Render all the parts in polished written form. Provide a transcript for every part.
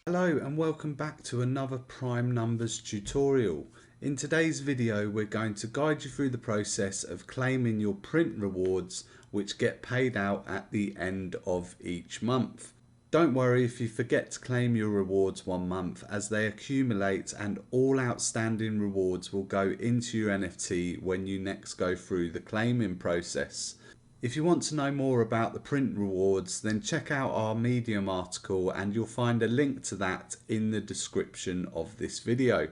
Hello and welcome back to another prime numbers tutorial. In today's video we're going to guide you through the process of claiming your print rewards which get paid out at the end of each month. Don't worry if you forget to claim your rewards one month, as they accumulate and all outstanding rewards will go into your NFT when you next go through the claiming process. If you want to know more about the print rewards, then check out our Medium article and you'll find a link to that in the description of this video.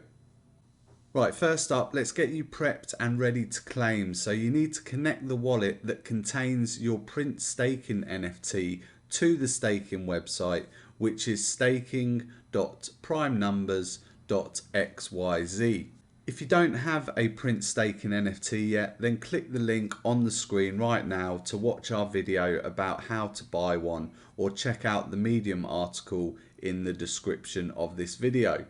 Right, first up, let's get you prepped and ready to claim. So you need to connect the wallet that contains your print staking NFT to the staking website, which is staking.primenumbers.xyz. If you don't have a print staking NFT yet, then click the link on the screen right now to watch our video about how to buy one, or check out the Medium article in the description of this video.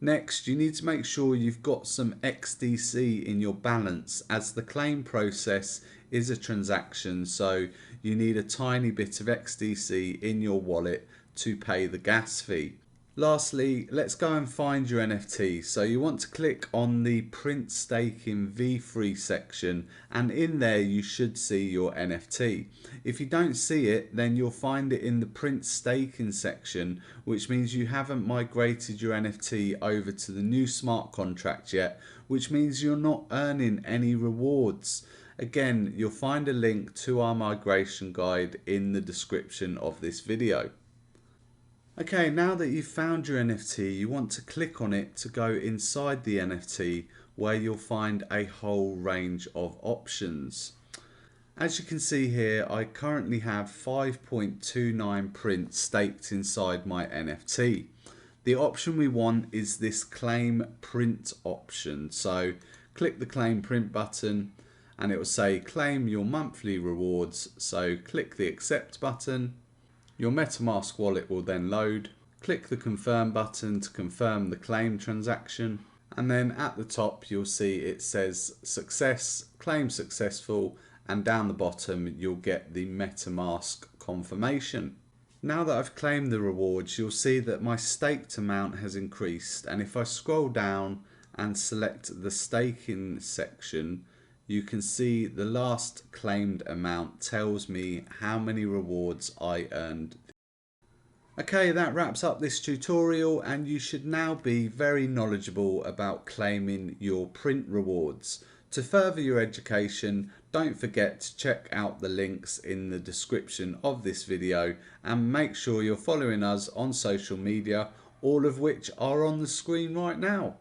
Next, you need to make sure you've got some XDC in your balance, as the claim process is a transaction, so you need a tiny bit of XDC in your wallet to pay the gas fee. Lastly, let's go and find your NFT. So you want to click on the print staking v3 section, and in there you should see your NFT. If you don't see it, then you'll find it in the print staking section, which means you haven't migrated your NFT over to the new smart contract yet, which means you're not earning any rewards. Again, you'll find a link to our migration guide in the description of this video. Okay, now that you've found your NFT, you want to click on it to go inside the NFT, where you'll find a whole range of options. As you can see here, I currently have 5.29 prints staked inside my NFT. The option we want is this claim print option. So click the claim print button and it will say claim your monthly rewards. So click the accept button. Your MetaMask wallet will then load. Click the confirm button to confirm the claim transaction, and then at the top you'll see it says success, claim successful, and down the bottom you'll get the MetaMask confirmation. Now that I've claimed the rewards, you'll see that my staked amount has increased, and if I scroll down and select the staking section, you can see the last claimed amount tells me how many rewards I earned. Okay, that wraps up this tutorial, and you should now be very knowledgeable about claiming your print rewards. To further your education, don't forget to check out the links in the description of this video, and make sure you're following us on social media, all of which are on the screen right now.